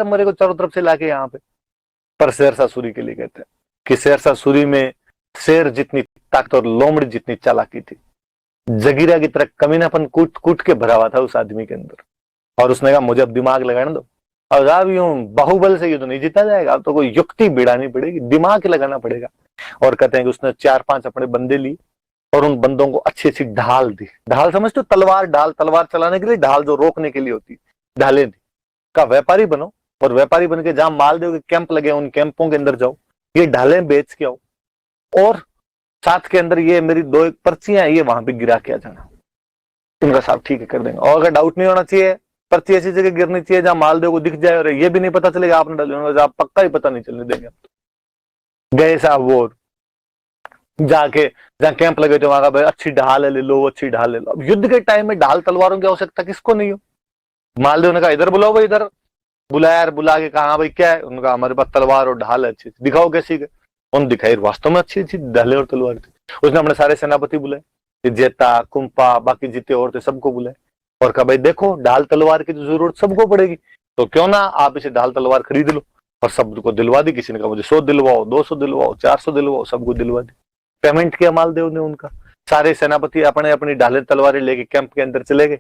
यार मेरे को चारों तरफ से लाके यहाँ पे। पर शेरशाह सूरी के लिए कहते हैं कि शेरशाह सूरी में शेर जितनी ताकत और लोमड़ी जितनी चालाकी थी, जगीरा की तरह कमीनापन कूट कूट के भरा हुआ था उस आदमी के अंदर। और उसने कहा मुझे अब दिमाग लगाने दो, अब आप यूं बाहुबल से युद्ध नहीं जीता जाएगा, अब तो कोई युक्ति बिड़ानी पड़ेगी, दिमाग लगाना पड़ेगा। और कहते हैं कि उसने 4-5 अपने बंदे ली और उन बंदों को अच्छी अच्छी ढाल दी। ढाल समझते हो? तलवार ढाल, तलवार चलाने के लिए ढाल जो रोकने के लिए होती, ढालें दी। का व्यापारी बनो और व्यापारी बन के जहां मालदेव के कैंप लगे उन कैंपों के अंदर जाओ, ये ढालें बेच के आओ और साथ के अंदर ये मेरी 2-1 पर्चियां ये वहां पे गिरा के आ जाना। उनका साहब ठीक है कर देंगे। और अगर डाउट नहीं होना चाहिए, पर्ची ऐसी जगह गिरनी चाहिए जहां मालदेव को दिख जाए और ये भी नहीं पता चलेगा आपने डाली, आप पक्का ही पता नहीं चलने देंगे। गए साहब वो जाके जहां कैंप लगे थे वहां का भाई अच्छी ढाल ले लो, अच्छी ढाल ले लो। अब युद्ध के टाइम में ढाल तलवारों की आवश्यकता किसको नहीं हो। मालदेव ने कहा इधर बुलाओ भाई, इधर बुलाया यार, बुला के कहा भाई क्या है, उनका हमारे पास तलवार और ढाल है, अच्छी दिखाओ कैसी है। उन दिखाई वास्तव में अच्छी अच्छी ढाले और तलवार थी। उसने अपने सारे सेनापति बुलाए, जेता, कुंपा, बाकी जितने और थे सबको बुलाए और कहा भाई देखो ढाल तलवार की तो जरूरत सबको पड़ेगी, तो क्यों ना आप इसे ढाल तलवार खरीद लो। और सबको दिलवा दी। किसी ने कहा मुझे 100 दिलवाओ, 200 दिलवाओ, 400 दिलवाओ, सबको दिलवा दी। पेमेंट किया मालदेव ने उनका। सारे सेनापति अपने अपनी ढाले तलवारें लेके कैंप के अंदर चले गए।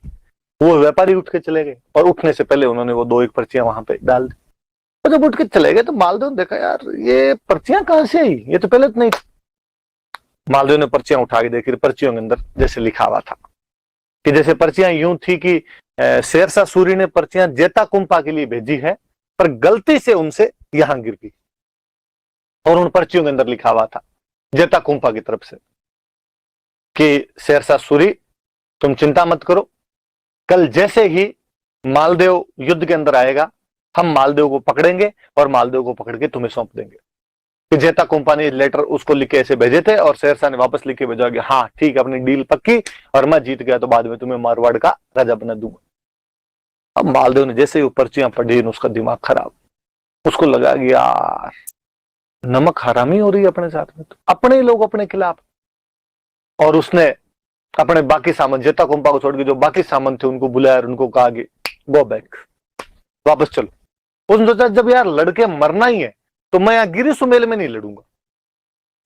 वो व्यापारी उठ के चले गए और उठने से पहले उन्होंने वो 2-1 पर्चियां वहां पे डाल दी। और जब उठ के चले गए तो मालदेव ने देखा यार ये पर्चियां कहां से आई, ये तो पहले तो नहीं। मालदेव ने पर्चियां उठा के देखी, पर्चियों के अंदर जैसे लिखा हुआ था कि जैसे पर्चियां यूं थी कि शेरशाह सूरी ने पर्चियां जेता कुंपा के लिए भेजी है, पर गलती से उनसे यहां गिर गई। और उन पर्चियों के अंदर लिखा हुआ था जेता कुंपा की तरफ से कि शेरशाह सूरी तुम चिंता मत करो, कल जैसे ही मालदेव युद्ध के अंदर आएगा हम मालदेव को पकड़ेंगे और मालदेव को पकड़ के तुम्हें सौंप देंगे। कि जेता कुंपा ने लेटर उसको लिख के ऐसे भेजे थे और शेरशाह ने वापस लिख के भेजा कि हाँ ठीक है अपनी डील पक्की और मैं जीत गया तो बाद में तुम्हें मारवाड़ का राजा बना दूंगा। अब मालदेव ने जैसे ही पर्चियां पढ़ी उसका दिमाग खराब, उसको लगा कि यार नमक हरामी हो रही है अपने साथ में, तो अपने ही लोग अपने खिलाफ। और उसने अपने बाकी सामान, जेता कुंपा को छोड़ के जो बाकी सामान थे उनको बुलाया और उनको कहा कि गो बैक, वापस चलो। उसने सोचा जब यार लड़के मरना ही है तो मैं यहाँ गिरी सुमेल में नहीं लड़ूंगा,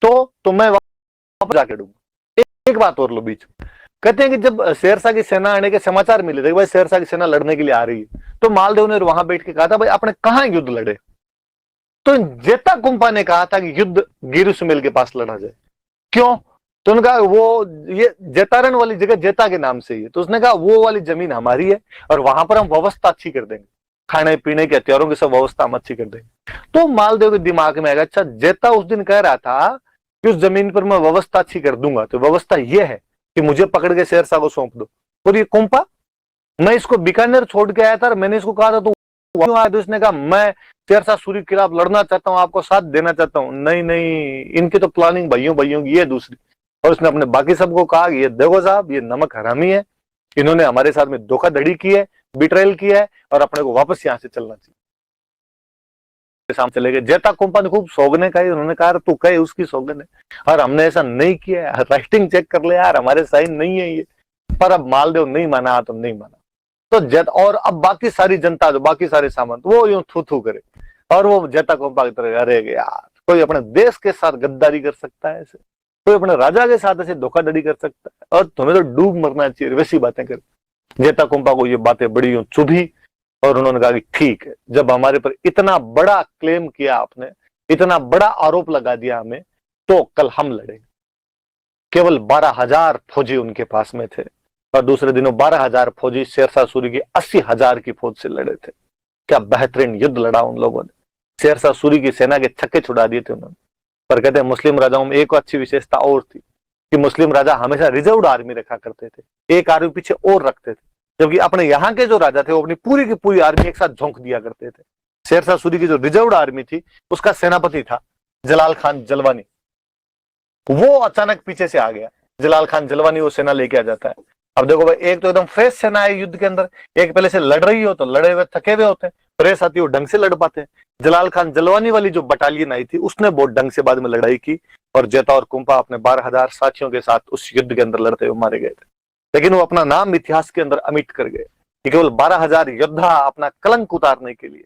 तो मैं वापस जाके लड़ूंगा। एक बात और लो बीच में, कहते हैं कि जब शेरशाह की सेना आने के समाचार मिले थे भाई शेरशाह की सेना लड़ने के लिए आ रही है, तो मालदेव ने वहां बैठ के कहा था भाई आपने कहां युद्ध लड़े। तो जेता कुंपा ने कहा था कि युद्ध गिरी सुमेल के पास लड़ा जाए। क्यों? तो उनका वो ये जेतारण वाली जगह जेता के नाम से ही है, तो उसने कहा वो वाली जमीन हमारी है और वहां पर हम व्यवस्था अच्छी कर देंगे, खाने पीने के हथियारों की सब व्यवस्था हम अच्छी कर देंगे। तो मालदेव के दिमाग में आएगा अच्छा जेता उस दिन कह रहा था कि उस जमीन पर मैं व्यवस्था अच्छी कर दूंगा, तो व्यवस्था ये है कि मुझे पकड़ के शेरशाह को सौंप दो। और ये कुंपा मैं इसको बीकानेर छोड़ के आया था और मैंने इसको कहा था तो आया, तो इसने कहा मैं शेरशाह सूरी के खिलाफ लड़ना चाहता हूँ, आपको साथ देना चाहता हूँ। नहीं नहीं इनकी तो प्लानिंग भाइयों भाइयों की ये दूसरी। और उसने अपने बाकी सबको कहा कि ये देखो साहब ये नमक हरामी है, इन्होंने हमारे साथ में धोखाधड़ी की है, बिट्रेल किया है और अपने को वापस यहां से चलना चाहिए। सामने चले गए। जेता कुंपा ने खूब सौगने कही, उन्होंने कहा तू कहे उसकी सौगन है और हमने ऐसा नहीं किया है, राइटिंग चेक कर ले यार हमारे साइन नहीं है ये। पर अब मालदेव नहीं माना तो नहीं माना। तो जेता और अब बाकी सारी जनता जो बाकी सारे सामंत वो यूं थू थू करे और वो जेता कुंपा की तरह अरे यार कोई अपने देश के साथ गद्दारी कर सकता है ऐसे, कोई अपने राजा के साथ ऐसे धोखाधड़ी कर सकता है और तुम्हें तो डूब मरना चाहिए, वैसी बातें कर। जेता कुंपा को ये बातें बड़ी यूं चुभी और उन्होंने कहा कि ठीक है जब हमारे पर इतना बड़ा क्लेम किया आपने, इतना बड़ा आरोप लगा दिया हमें, तो कल हम लड़ेंगे। केवल 12,000 फौजी उनके पास में थे और दूसरे दिनों 12,000 फौजी शेरशाह सूरी की 80,000 की फौज से लड़े थे। क्या बेहतरीन युद्ध लड़ा उन लोगों ने, शेरशाह सूरी की सेना के छक्के छुड़ा दिए थे उन्होंने। पर कहते हैं मुस्लिम राजाओं में एक अच्छी विशेषता और थी कि मुस्लिम राजा हमेशा रिजर्व्ड आर्मी रखा करते थे, एक आर्मी पीछे और रखते थे, जबकि अपने यहाँ के जो राजा थे वो अपनी पूरी की पूरी आर्मी एक साथ झोंक दिया करते थे। शेरशाह सूरी की जो रिजर्व्ड आर्मी थी उसका सेनापति था जलाल खान जलवानी, वो अचानक पीछे से आ गया। जलाल खान जलवानी वो सेना लेके आ जाता है। अब देखो भाई एक तो एकदम फ्रेश सेना है युद्ध के अंदर, एक पहले से लड़ रही हो तो लड़े हुए थके हुए होते हैं, फ्रेश आती हो ढंग से लड़ पाते हैं। जलाल खान जलवानी वाली जो बटालियन आई थी उसने बहुत ढंग से बाद में लड़ाई की और जेता और कुंपा अपने 12,000 साथियों के साथ उस युद्ध के अंदर लड़ते हुए मारे गए थे। लेकिन वो अपना नाम इतिहास के अंदर अमिट कर गए कि केवल 12,000 योद्धा अपना कलंक उतारने के लिए